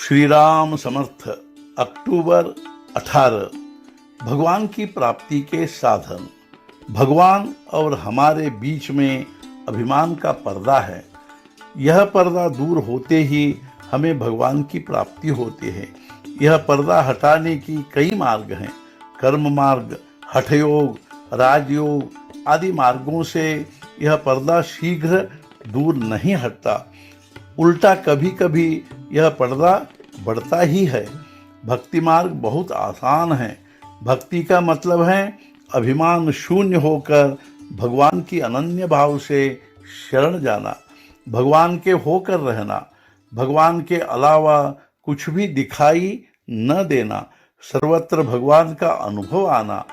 श्री राम समर्थ। अक्टूबर 18। भगवान की प्राप्ति के साधन। भगवान और हमारे बीच में अभिमान का पर्दा है। यह पर्दा दूर होते ही हमें भगवान की प्राप्ति होती है। यह पर्दा हटाने की कई मार्ग हैं। कर्म मार्ग, हठयोग, राजयोग आदि मार्गों से यह पर्दा शीघ्र दूर नहीं हटता। उल्टा कभी कभी यह पर्दा बढ़ता ही है। भक्ति मार्ग बहुत आसान है। भक्ति का मतलब है अभिमान शून्य होकर भगवान की अनन्य भाव से शरण जाना, भगवान के होकर रहना, भगवान के अलावा कुछ भी दिखाई न देना, सर्वत्र भगवान का अनुभव आना।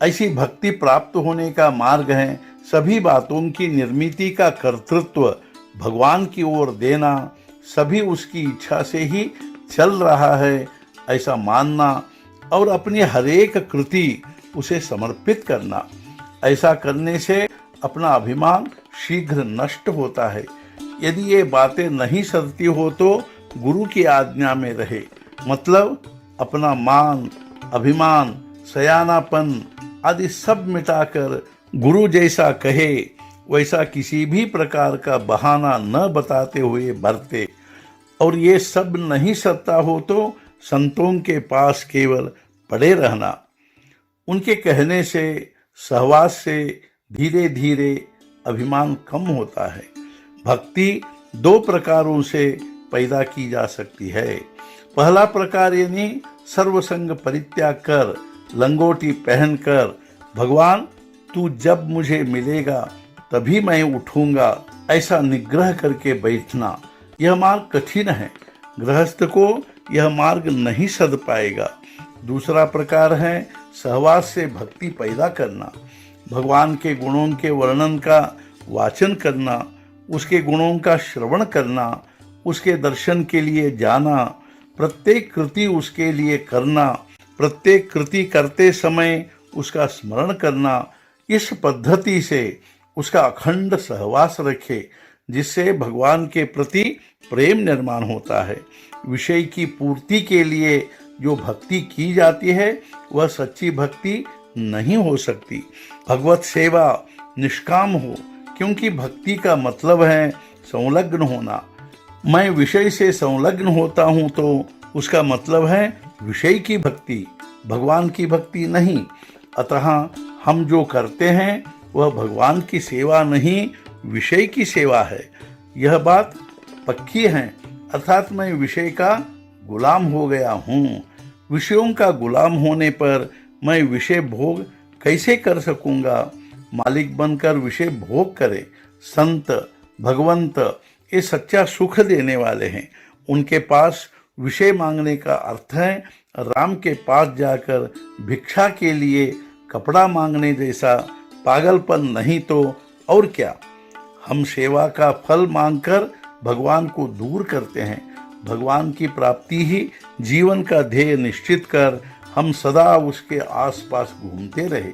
ऐसी भक्ति प्राप्त होने का मार्ग है सभी बातों की निर्मिति का कर्तृत्व भगवान की ओर देना, सभी उसकी इच्छा से ही चल रहा है ऐसा मानना और अपनी हरेक कृति उसे समर्पित करना। ऐसा करने से अपना अभिमान शीघ्र नष्ट होता है। यदि ये बातें नहीं सदती हो तो गुरु की आज्ञा में रहे, मतलब अपना मान, अभिमान, सयानापन आदि सब मिटाकर गुरु जैसा कहे वैसा किसी भी प्रकार का बहाना न बताते हुए बरते। और ये सब नहीं सत्ता हो तो संतों के पास केवल पड़े रहना। उनके कहने से, सहवास से धीरे धीरे अभिमान कम होता है। भक्ति दो प्रकारों से पैदा की जा सकती है। पहला प्रकार यानी सर्वसंग परित्याग कर, लंगोटी पहनकर भगवान तू जब मुझे मिलेगा तभी मैं उठूंगा ऐसा निग्रह करके बैठना। यह मार्ग कठिन है, गृहस्थ को यह मार्ग नहीं सध पाएगा। दूसरा प्रकार है सहवास से भक्ति पैदा करना, भगवान के गुणों के वर्णन का वाचन करना, उसके गुणों का श्रवण करना, उसके दर्शन के लिए जाना, प्रत्येक कृति उसके लिए करना, प्रत्येक कृति करते समय उसका स्मरण करना। इस पद्धति से उसका अखंड सहवास रखे, जिससे भगवान के प्रति प्रेम निर्माण होता है। विषय की पूर्ति के लिए जो भक्ति की जाती है वह सच्ची भक्ति नहीं हो सकती। भगवत सेवा निष्काम हो, क्योंकि भक्ति का मतलब है संलग्न होना। मैं विषय से संलग्न होता हूँ तो उसका मतलब है विषय की भक्ति, भगवान की भक्ति नहीं। अतः हम जो करते हैं वह भगवान की सेवा नहीं, विषय की सेवा है। यह बात पक्की है, अर्थात मैं विषय का गुलाम हो गया हूँ। विषयों का गुलाम होने पर मैं विषय भोग कैसे कर सकूंगा? मालिक बनकर विषय भोग करे। संत, भगवंत ये सच्चा सुख देने वाले हैं। उनके पास विषय मांगने का अर्थ है राम के पास जाकर भिक्षा के लिए कपड़ा मांगने जैसा पागलपन नहीं तो और क्या। हम सेवा का फल मांगकर भगवान को दूर करते हैं। भगवान की प्राप्ति ही जीवन का ध्येय निश्चित कर हम सदा उसके आसपास घूमते रहे।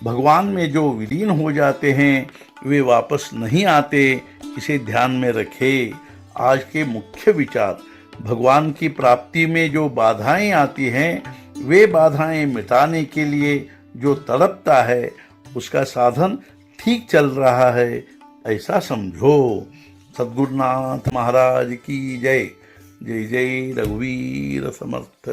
भगवान में जो विलीन हो जाते हैं वे वापस नहीं आते, इसे ध्यान में रखें। आज के मुख्य विचार। भगवान की प्राप्ति में जो बाधाएं आती हैं वे बाधाएं मिटाने के लिए जो तड़पता है उसका साधन ठीक चल रहा है ऐसा समझो। सद्गुरुनाथ महाराज की जय। जय जय रघुवीर समर्थ।